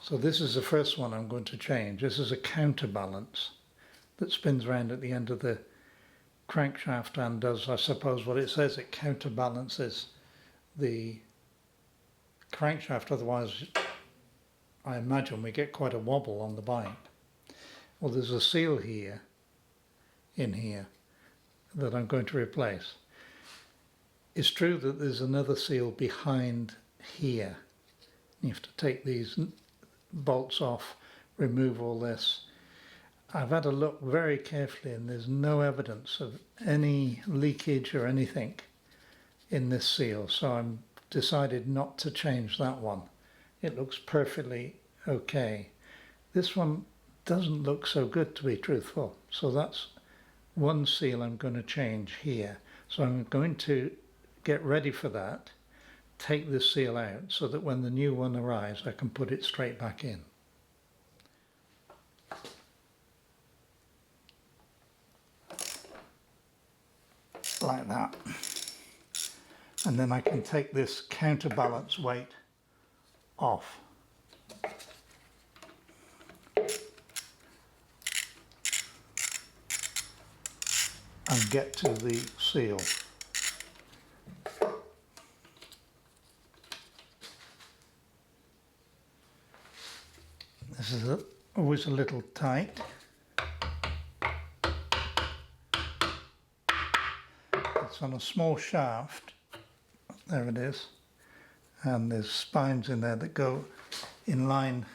So this is the first one I'm going to change. This is a counterbalance that spins around at the end of the crankshaft and does, I suppose, what it says. It counterbalances the crankshaft, otherwise I imagine we get quite a wobble on the bike. Well, there's a seal here, in here, that I'm going to replace. It's true that there's another seal behind here. You have to take these bolts off, remove all this. I've had a look very carefully and there's no evidence of any leakage or anything in this seal, so I'm decided not to change that one. It looks perfectly okay. This one doesn't look so good, to be truthful, so that's one seal I'm going to change here. So I'm going to get ready for that, take this seal out so that when the new one arrives I can put it straight back in. Like that. And then I can take this counterbalance weight off. And get to the seal. This is always a little tight. It's on a small shaft. There it is. And there's spines in there that go in line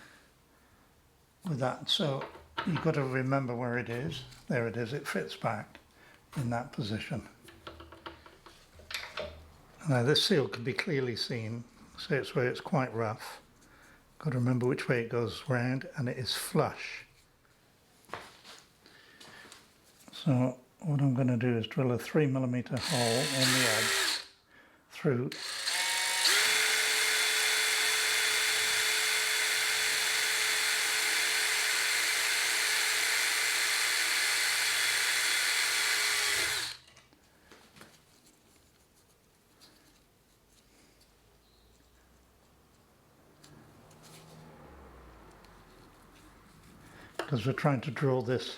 with that. So you've got to remember where it is. There it is. It fits back in that position. Now this seal can be clearly seen. So it's where it's quite rough. Got to remember which way it goes round, and it is flush. So what I'm going to do is drill a 3mm hole in the edge through because we're trying to draw this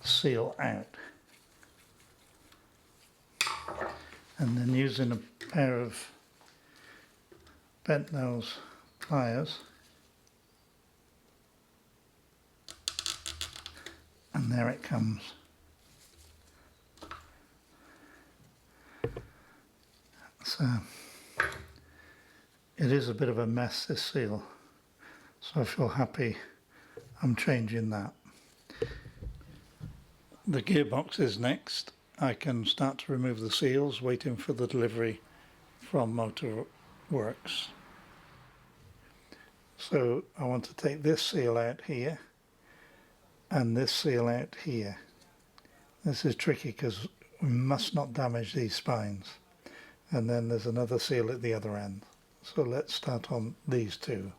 seal out. And then using a pair of bent nose pliers, and there it comes. So it is a bit of a mess, this seal, so I feel happy I'm changing that. The gearbox is next. I can start to remove the seals, waiting for the delivery from Motorworks. So I want to take this seal out here and this seal out here. This is tricky because we must not damage these spines. And then there's another seal at the other end. So let's start on these two.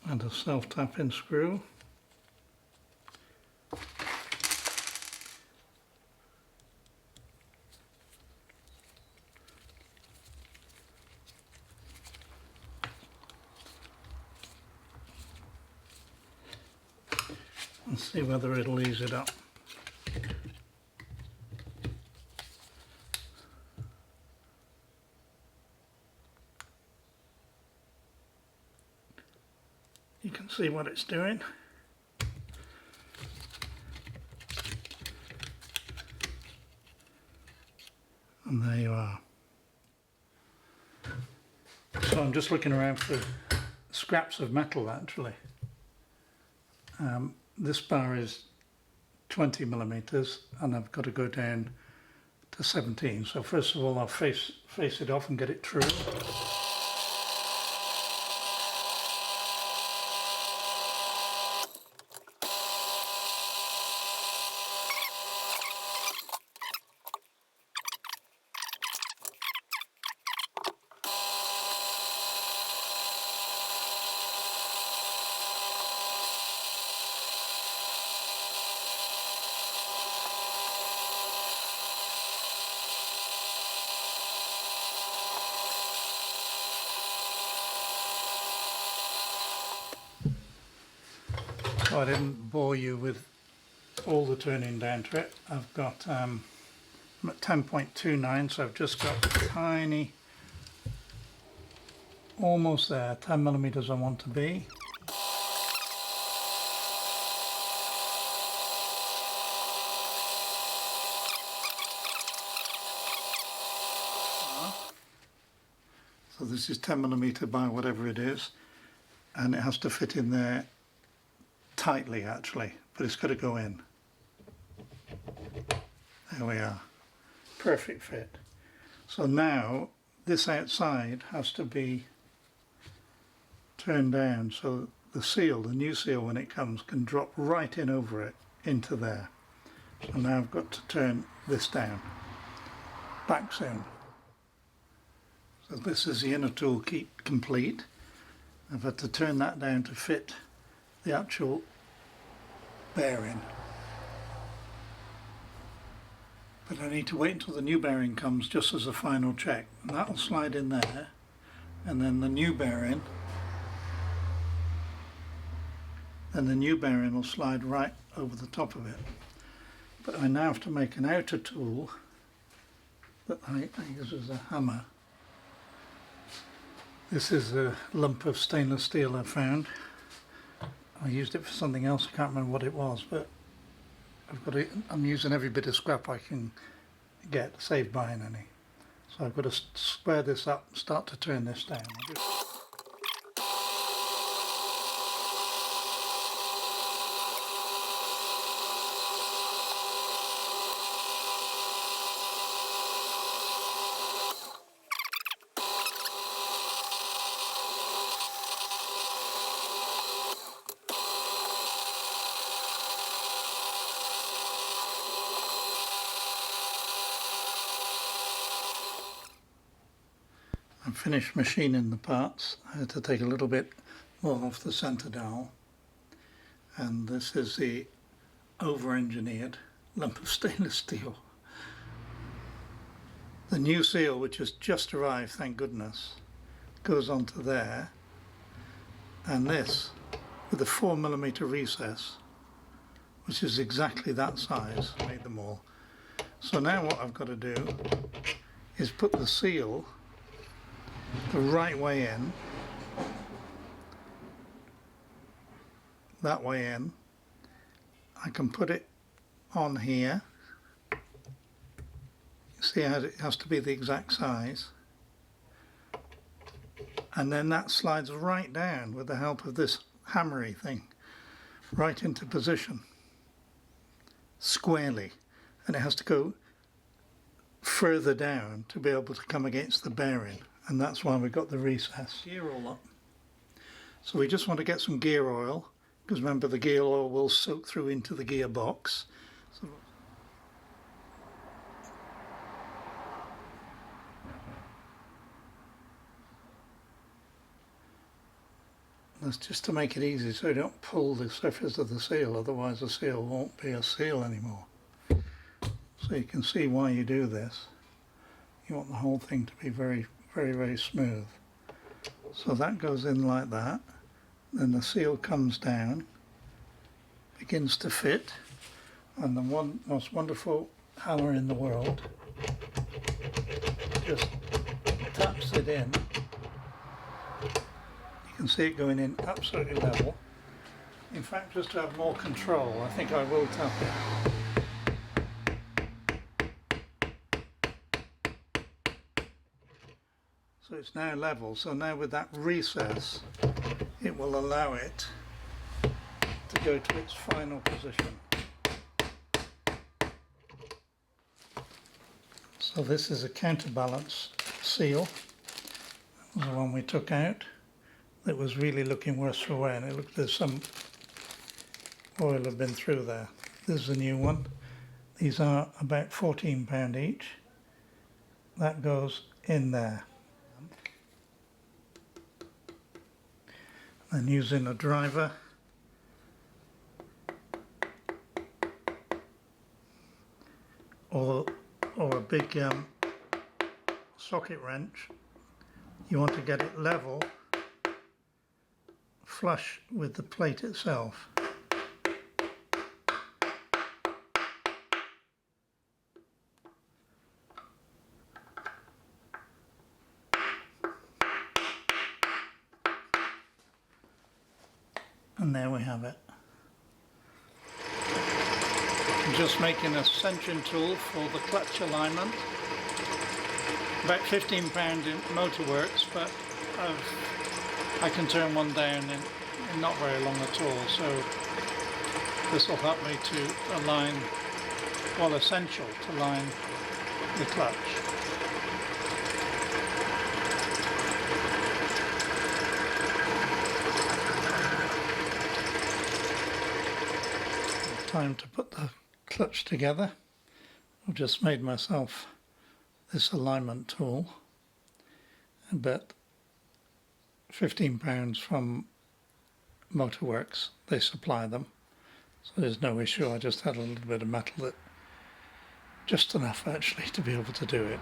And a self-tapping screw. And see whether it'll ease it up. You can see what it's doing. And there you are. So I'm just looking around for scraps of metal actually. This bar is 20mm and I've got to go down to 17. So first of all I'll face it off and get it true. so I didn't bore you with all the turning down to it. I've got, I'm at 10.29, so I've just got tiny, almost there, 10 millimeters I want to be. So this is 10 millimeter by whatever it is, and it has to fit in there tightly actually, but it's got to go in. There we are, perfect fit. So now this outside has to be turned down so the seal, the new seal when it comes, can drop right in over it into there. So now I've got to turn this down, back soon. So this is the inner tool complete. I've had to turn that down to fit the actual bearing. But I need to wait until the new bearing comes just as a final check. And that'll slide in there, and then the new bearing, will slide right over the top of it. But I now have to make an outer tool that I use as a hammer. This is a lump of stainless steel I found. I used it for something else, I can't remember what it was, but I'm using every bit of scrap I can get, save buying any. So I've got to square this up, start to turn this down. I've finished machining the parts. I had to take a little bit more off the centre dowel, and this is the over-engineered lump of stainless steel. The new seal, which has just arrived, thank goodness, goes onto there, and this with a 4mm recess, which is exactly that size. I made them all. So now what I've got to do is put the seal the right way in, that way in. I can put it on here. See how it has to be the exact size, and then that slides right down with the help of this hammery thing, right into position, squarely, and it has to go further down to be able to come against the bearing. And that's why we've got the recess. Gear all up. So we just want to get some gear oil, because remember the gear oil will soak through into the gearbox. So that's just to make it easy so you don't pull the surface of the seal, otherwise the seal won't be a seal anymore. So you can see why you do this. You want the whole thing to be very smooth. So that goes in like that, then the seal comes down, begins to fit, and the most wonderful hammer in the world just taps it in. You can see it going in absolutely level. In fact, just to have more control, I think I will tap it. So it's now level, so now with that recess it will allow it to go to its final position. So this is a counterbalance seal. That was the one we took out. That was really looking worse for wear, and it looked there's some oil had been through there. This is a new one. These are about £14 each. That goes in there. And using a driver, or a big socket wrench, you want to get it level, flush with the plate itself. And there we have it. I'm just making a centering tool for the clutch alignment. About £15 in Motorworks, but I can turn one down in not very long at all, so this will help me to align, well, essential to line the clutch. Time to put the clutch together. I've just made myself this alignment tool, but £15 from Motorworks, they supply them, so there's no issue. I just had a little bit of metal, that just enough actually to be able to do it.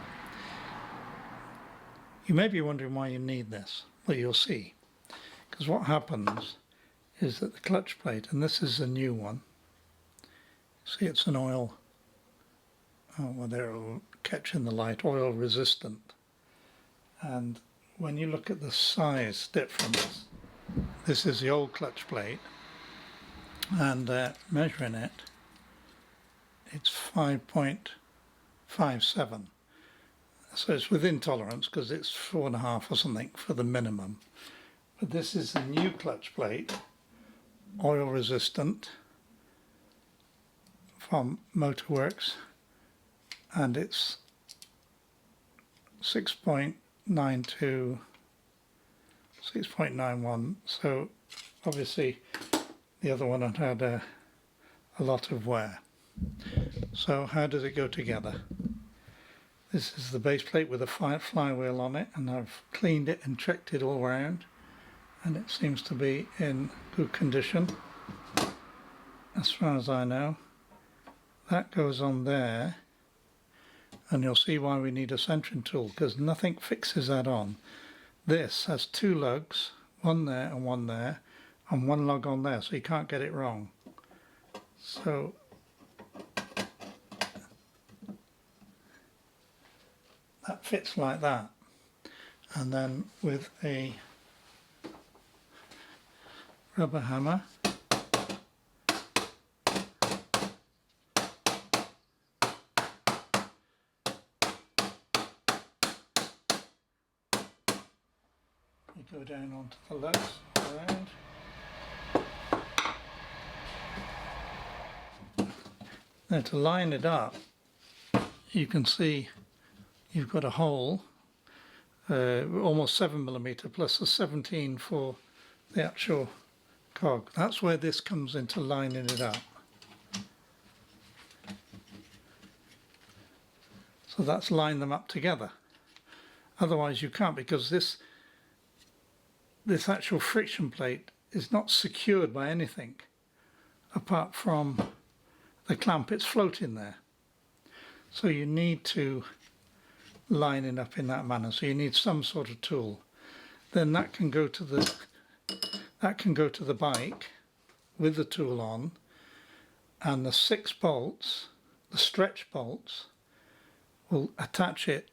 You may be wondering why you need this. Well, you'll see, because what happens is that the clutch plate, and this is a new one, see, it's an oil, oh well, there it'll catch in the light, oil resistant, and when you look at the size difference, this is the old clutch plate, and measuring it, it's 5.57, so it's within tolerance because it's 4.5 or something for the minimum. But this is the new clutch plate, oil resistant, from Motorworks, and it's 6.92, 6.91, so obviously the other one had a lot of wear. So how does it go together? This is the base plate with a flywheel on it, and I've cleaned it and checked it all around, and it seems to be in good condition as far as I know. That goes on there, and you'll see why we need a centering tool, because nothing fixes that on. This has two lugs, one there and one lug on there, so you can't get it wrong. So that fits like that, and then with a rubber hammer you go down onto the lugs around. Now to line it up, you can see you've got a hole, almost 7mm plus a 17 for the actual cog. That's where this comes into lining it up. So that's line them up together. Otherwise you can't, because this actual friction plate is not secured by anything apart from the clamp. It's floating there. So you need to line it up in that manner. So you need some sort of tool. Then that can go to the bike with the tool on, and the 6 bolts, the stretch bolts, will attach it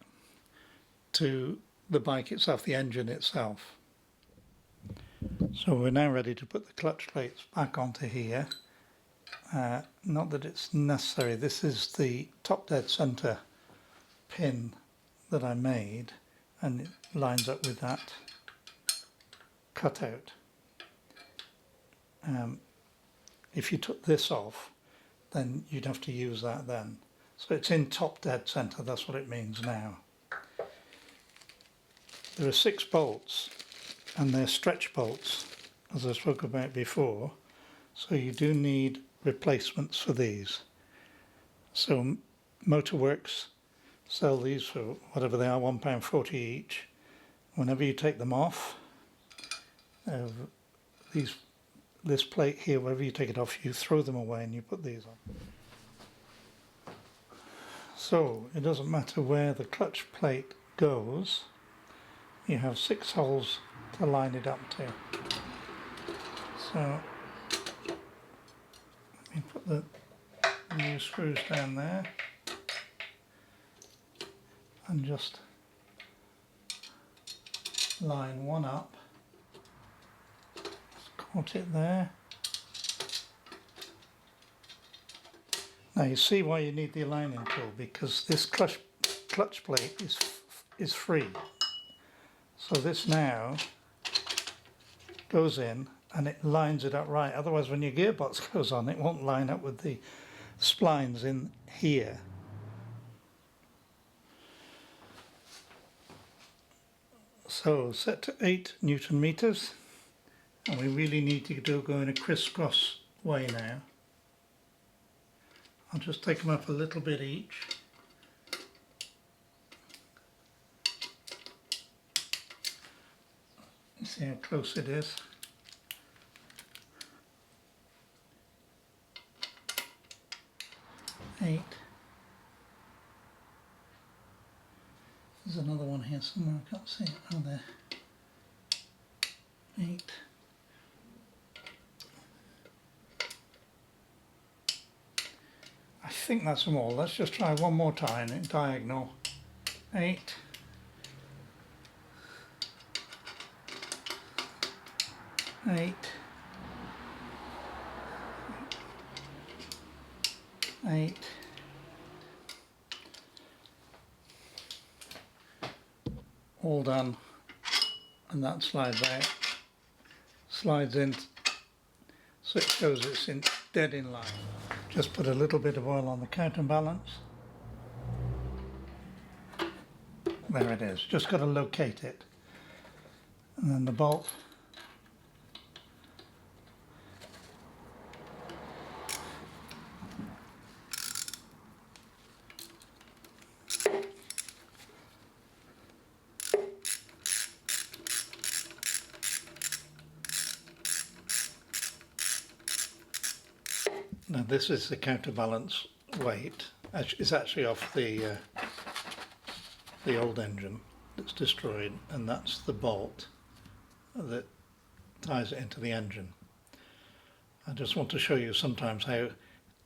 to the bike itself, the engine itself. So we're now ready to put the clutch plates back onto here. Not that it's necessary. This is the top dead center pin that I made, and it lines up with that cutout. If you took this off, then you'd have to use that then. So it's in top dead center, that's what it means now. There are 6 bolts, and they're stretch bolts, as I spoke about before, so you do need replacements for these. So Motorworks sell these for whatever they are, £1.40 each. Whenever you take them off, this plate here, wherever you take it off, you throw them away and you put these on. So it doesn't matter where the clutch plate goes, you have 6 holes to line it up to. So let me put the new screws down there and just line one up. Just caught it there. Now you see why you need the aligning tool, because this clutch plate is free. So this now goes in and it lines it up right. Otherwise, when your gearbox goes on, it won't line up with the splines in here. So set to 8 Newton meters, and we really need to go in a crisscross way now. I'll just take them up a little bit each. You see how close it is. Eight. There's another one here somewhere, I can't see it. Oh, there. 8. I think that's them all. Let's just try one more time in diagonal. 8. 8. 8. All done, and that slides out, slides in, so it shows it's dead in line. Just put a little bit of oil on the counterbalance. There it is, just got to locate it. And then the bolt. Now this is the counterbalance weight. It's actually off the old engine that's destroyed, and that's the bolt that ties it into the engine. I just want to show you sometimes how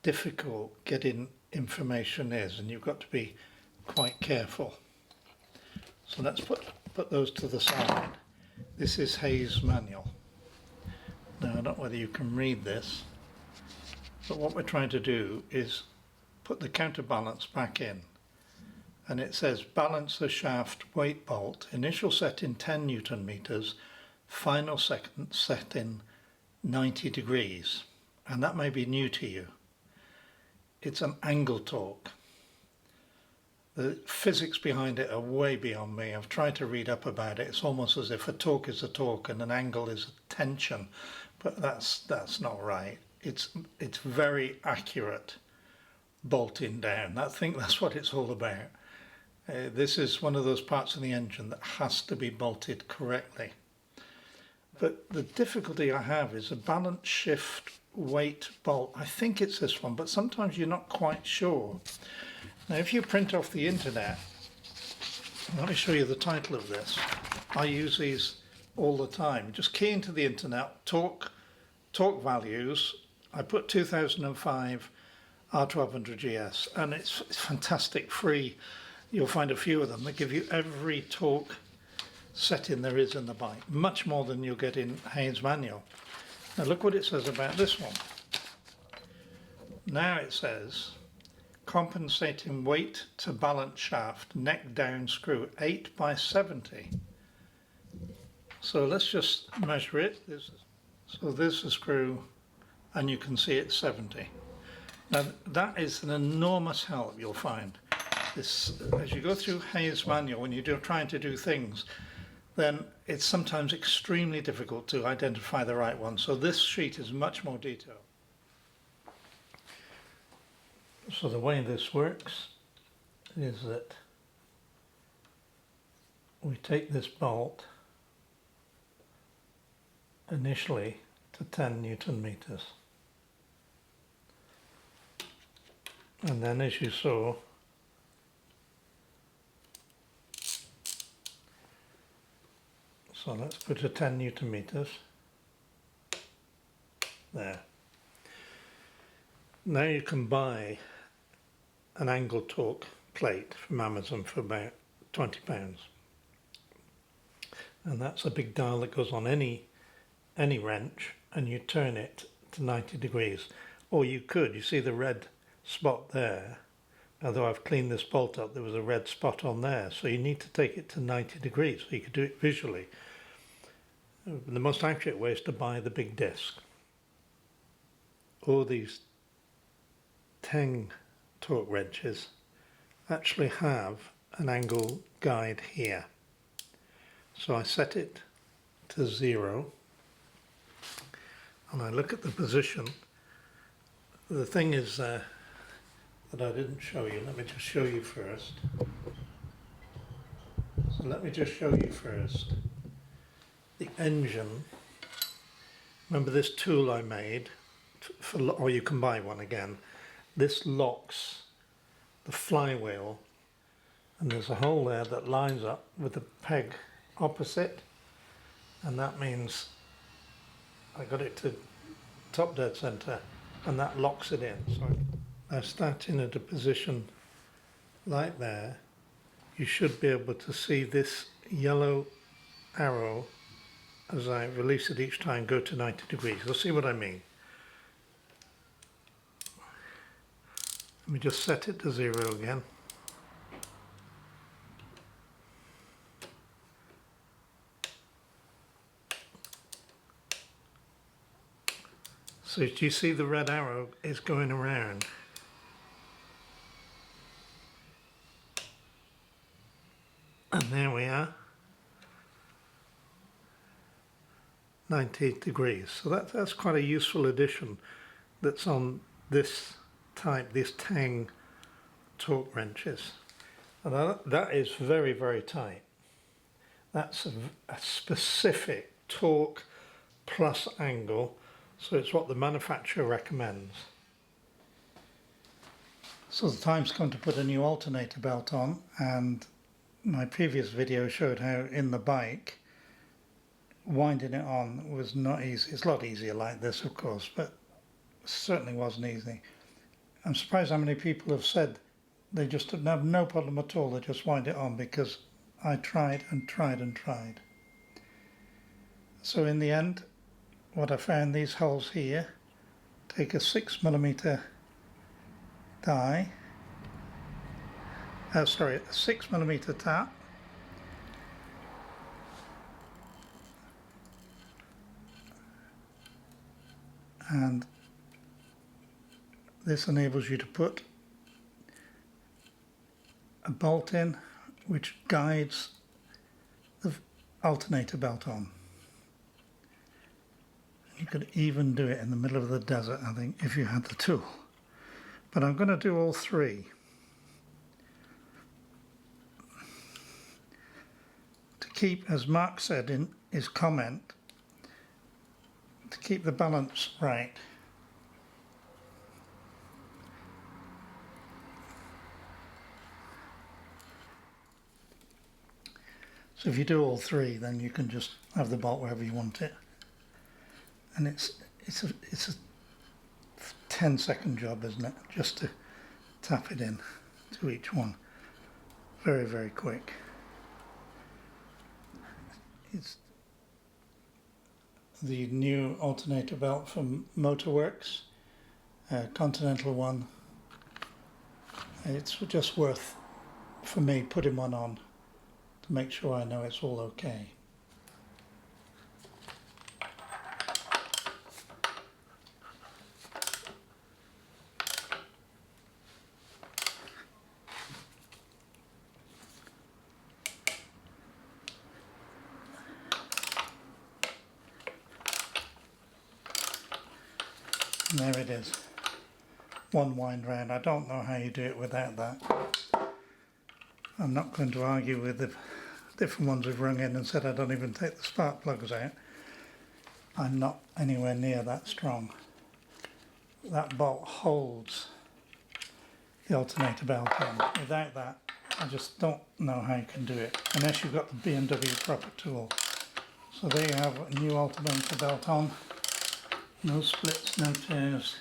difficult getting information is, and you've got to be quite careful. So let's put those to the side. This is Hayes manual. Now I don't know whether you can read this, but what we're trying to do is put the counterbalance back in, and it says balance the shaft weight bolt, initial set in 10 Newton meters, final second set in 90 degrees, and that may be new to you. It's an angle torque. The physics behind it are way beyond me. I've tried to read up about it. It's almost as if a torque is a torque and an angle is a tension, but that's not right. It's very accurate bolting down. I think that's what it's all about. This is one of those parts of the engine that has to be bolted correctly. But the difficulty I have is a balance shift weight bolt. I think it's this one, but sometimes you're not quite sure. Now if you print off the internet, let me show you the title of this. I use these all the time. Just key into the internet, torque values. I put 2005 R1200GS, and it's fantastic, free. You'll find a few of them that give you every torque setting there is in the bike, much more than you'll get in Hayes manual. Now look what it says about this one. Now it says compensating weight to balance shaft, neck down screw, 8 by 70. So let's just measure it. So there's the screw, and you can see it's 70. Now that is an enormous help, you'll find. This, as you go through Hayes manual, when you're trying to do things, then it's sometimes extremely difficult to identify the right one. So this sheet is much more detailed. So the way this works is that we take this bolt initially to 10 Newton meters. And then as you saw, so let's put to 10 Newton meters. There. Now you can buy an angle torque plate from Amazon for about £20. And that's a big dial that goes on any wrench, and you turn it to 90 degrees. Or you could, you see the red spot there. Although I've cleaned this bolt up, there was a red spot on there. So you need to take it to 90 degrees so you can do it visually. The most accurate way is to buy the big disc. All these Tang torque wrenches actually have an angle guide here. So I set it to 0 and I look at the position. The thing is that I didn't show you. Let me just show you first. So let me just show you first. The engine, remember this tool I made, or you can buy one again. This locks the flywheel and there's a hole there that lines up with the peg opposite, and that means I got it to top dead center and that locks it in. So I start in at a position like there. You should be able to see this yellow arrow as I release it each time go to 90 degrees. You'll see what I mean. Let me just set it to 0 again. So do you see the red arrow is going around? And there we are, 90 degrees. So that's quite a useful addition that's on this type, these Tang torque wrenches. And that is very, very tight. That's a specific torque plus angle, so it's what the manufacturer recommends. So the time's come to put a new alternator belt on, and my previous video showed how in the bike winding it on was not easy. It's a lot easier like this, of course, but it certainly wasn't easy. I'm surprised how many people have said they just have no problem at all, they just wind it on, because I tried and tried and tried. So in the end, what I found, these holes here, take a 6mm die, a 6mm tap, and this enables you to put a bolt in which guides the alternator belt on. You could even do it in the middle of the desert, I think, if you had the tool. But I'm going to do all three. To keep, as Mark said in his comment, to keep the balance right. So if you do all three, then you can just have the bolt wherever you want it. And it's a 10-second job, isn't it? Just to tap it in to each one. Very, very quick. It's the new alternator belt from Motorworks, Continental one. It's just worth, for me, putting one on to make sure I know it's all okay. And there it is, one wind round. I don't know how you do it without that. I'm not going to argue with the different ones who've rung in and said I don't even take the spark plugs out. I'm not anywhere near that strong. That bolt holds the alternator belt in. Without that, I just don't know how you can do it, unless you've got the BMW proper tool. So there you have a new alternator belt on. No splits, no tears,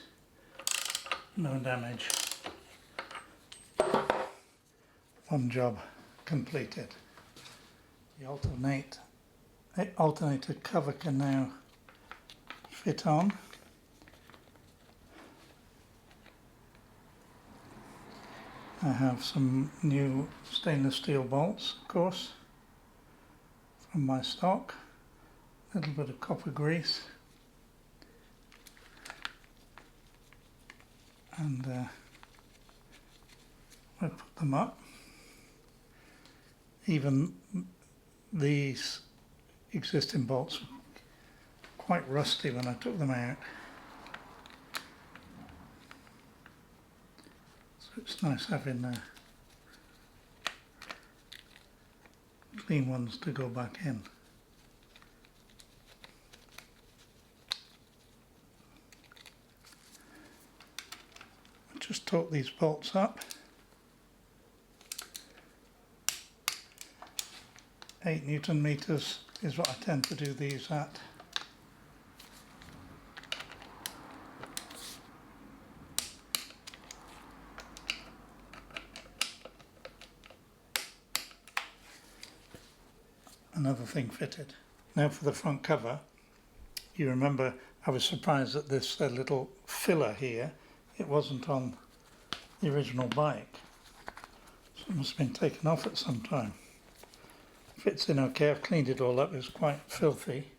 no damage. One job completed. The alternator cover can now fit on. I have some new stainless steel bolts, of course, from my stock. A little bit of copper grease. And I put them up. Even these existing bolts were quite rusty when I took them out. So it's nice having clean ones to go back in. Just torque these bolts up. 8 Newton meters is what I tend to do these at. Another thing fitted. Now for the front cover. You remember I was surprised at this little filler here. It wasn't on the original bike, so it must have been taken off at some time. Fits in okay. I've cleaned it all up. It's quite filthy,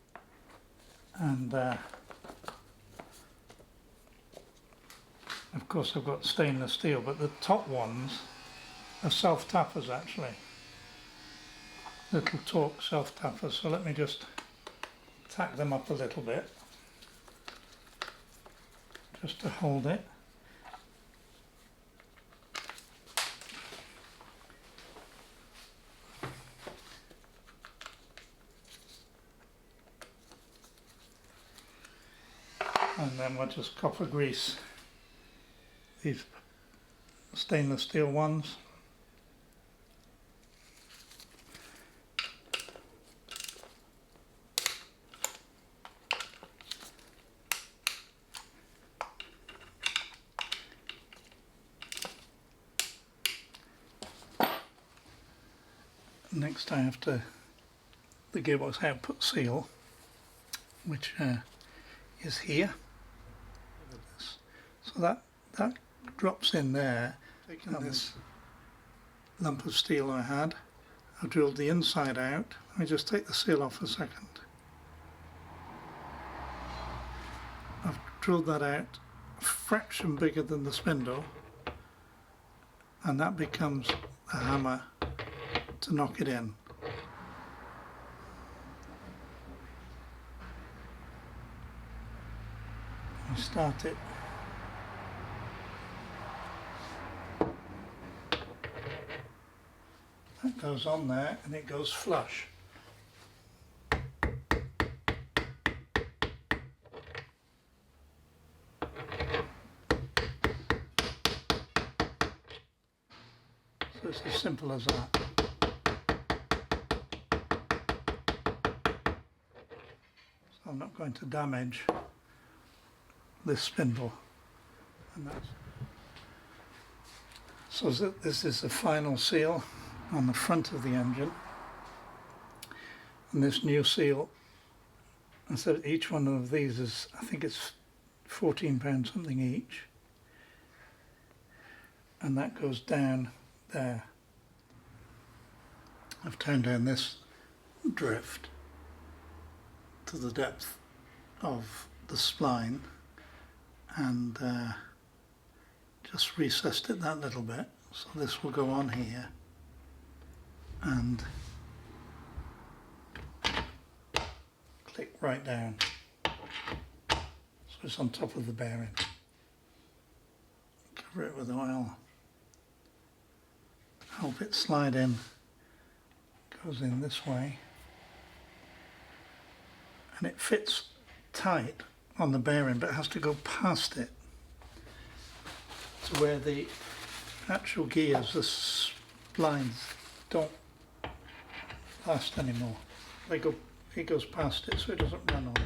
and of course I've got stainless steel, but the top ones are self-tappers actually, little torque self-tappers. So let me just tack them up a little bit just to hold it. And then we'll just copper grease these stainless steel ones. Next I have the gearbox output seal, which is here. So that drops in there. Taking this lump of steel I had, I've drilled the inside out. Let me just take the seal off a second. I've drilled that out a fraction bigger than the spindle, and that becomes the hammer to knock it in. I start it. That goes on there and it goes flush. So it's as simple as that. So I'm not going to damage this spindle. And that's so this is the final seal on the front of the engine, and this new seal, I said each one of these is, I think it's £14 something each, and that goes down there. I've toned down this drift to the depth of the spline and just recessed it that little bit, so this will go on here and click right down, so it's on top of the bearing. Cover it with oil, help it slide in, goes in this way, and it fits tight on the bearing, but it has to go past it to where the actual gears, the splines, don't last anymore. It goes past it so it doesn't run on it.